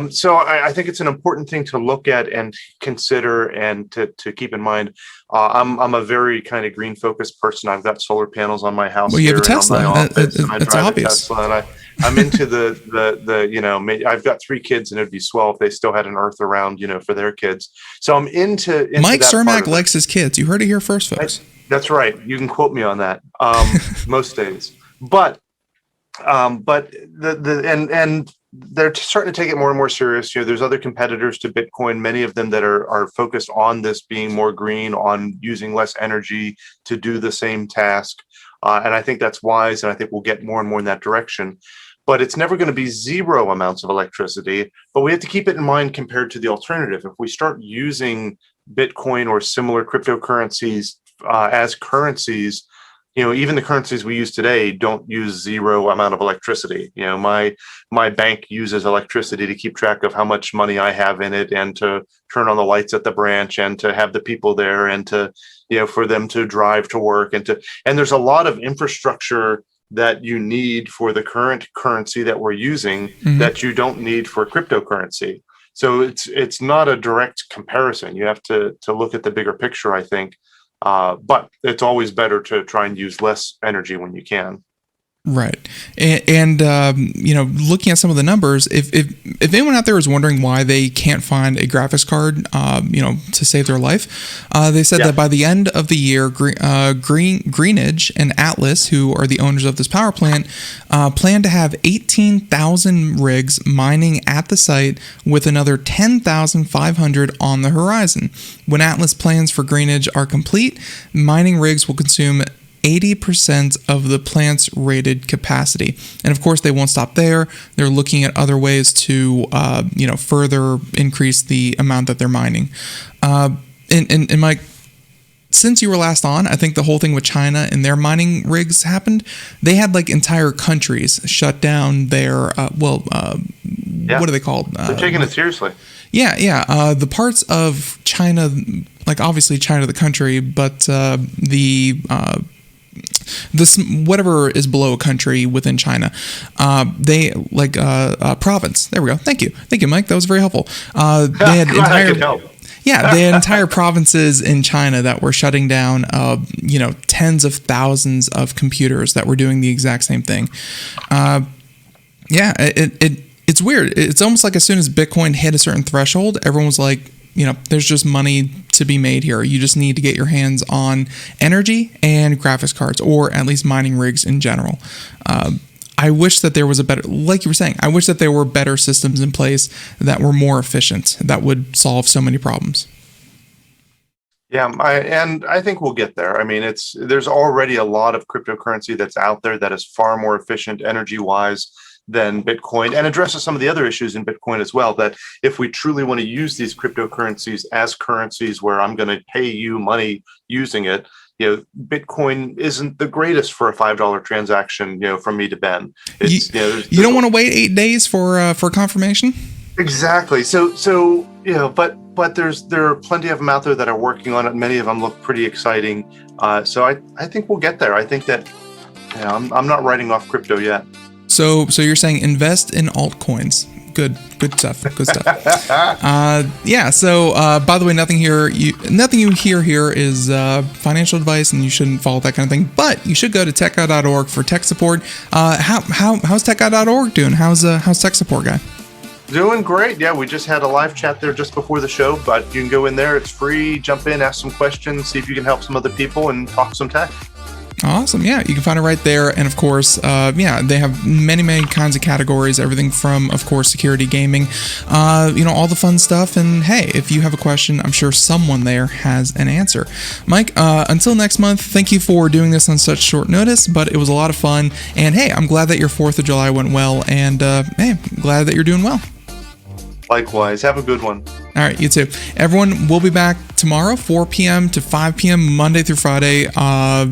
So I think it's an important thing to look at and consider and to keep in mind. I'm a very kind of green focused person. I've got solar panels on my house. Well, you have a Tesla. It's obvious. Tesla, and I'm into the I've got 3 kids, and it'd be swell if they still had an Earth around, for their kids. So I'm into Mike that Cermak likes his kids. You heard it here first, folks. That's right. You can quote me on that most days. But they're starting to take it more and more serious. There's other competitors to Bitcoin, many of them that are focused on this being more green, on using less energy to do the same task. And I think that's wise, and I think we'll get more and more in that direction. But it's never going to be zero amounts of electricity. But we have to keep it in mind compared to the alternative. If we start using Bitcoin or similar cryptocurrencies as currencies, even the currencies we use today don't use zero amount of electricity. My bank uses electricity to keep track of how much money I have in it, and to turn on the lights at the branch, and to have the people there, and to, for them to drive to work, and there's a lot of infrastructure that you need for the current currency that we're using that you don't need for cryptocurrency. So it's not a direct comparison. You have to look at the bigger picture, I think. But it's always better to try and use less energy when you can. Right. And looking at some of the numbers, if anyone out there is wondering why they can't find a graphics card, to save their life, they said that by the end of the year, Greenidge and Atlas, who are the owners of this power plant, plan to have 18,000 rigs mining at the site, with another 10,500 on the horizon. When Atlas plans for Greenidge are complete, mining rigs will consume 80% of the plant's rated capacity. And of course, they won't stop there. They're looking at other ways to, further increase the amount that they're mining. And Mike, since you were last on, I think the whole thing with China and their mining rigs happened. They had entire countries shut down their, what are they called? They're taking it seriously. Yeah. The parts of China, obviously China the country, but this whatever is below a country within China, they province. There we go. Thank you, Mike. That was very helpful. They had they had entire provinces in China that were shutting down. Tens of thousands of computers that were doing the exact same thing. It's weird. It's almost like as soon as Bitcoin hit a certain threshold, everyone was like, there's just money to be made here. You just need to get your hands on energy and graphics cards, or at least mining rigs in general. I wish that there was a better, like you were saying, I wish that there were better systems in place that were more efficient, that would solve so many problems. Yeah, I think we'll get there. I mean, there's already a lot of cryptocurrency that's out there that is far more efficient energy-wise than Bitcoin, and addresses some of the other issues in Bitcoin as well, that if we truly want to use these cryptocurrencies as currencies where I'm going to pay you money using it, Bitcoin isn't the greatest for a $5 transaction, from me to Ben. It's, you don't want to wait 8 days for confirmation. Exactly. So but there are plenty of them out there that are working on it. Many of them look pretty exciting. So I think we'll get there. I think that I'm not writing off crypto yet. So you're saying invest in altcoins. Good stuff. Good stuff. So by the way, nothing you hear here is financial advice, and you shouldn't follow that kind of thing. But you should go to techguy.org for tech support. How's techguy.org doing? How's tech support guy? Doing great. Yeah, we just had a live chat there just before the show, but you can go in there. It's free. Jump in, ask some questions, see if you can help some other people, and talk some tech. Awesome. Yeah, you can find it right there. And of course, they have many kinds of categories, everything from, of course, security, gaming, all the fun stuff. And hey, if you have a question, I'm sure someone there has an answer. Mike, until next month, thank you for doing this on such short notice, but it was a lot of fun. And hey, I'm glad that your 4th of July went well. And hey, glad that you're doing well. Likewise. Have a good one. All right, you too. Everyone, we'll be back tomorrow, 4 p.m. to 5 p.m., Monday through Friday. 4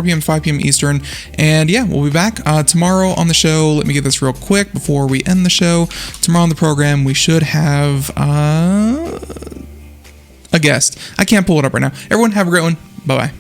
p.m. to 5 p.m. Eastern. And yeah, we'll be back tomorrow on the show. Let me get this real quick before we end the show. Tomorrow on the program, we should have a guest. I can't pull it up right now. Everyone, have a great one. Bye-bye.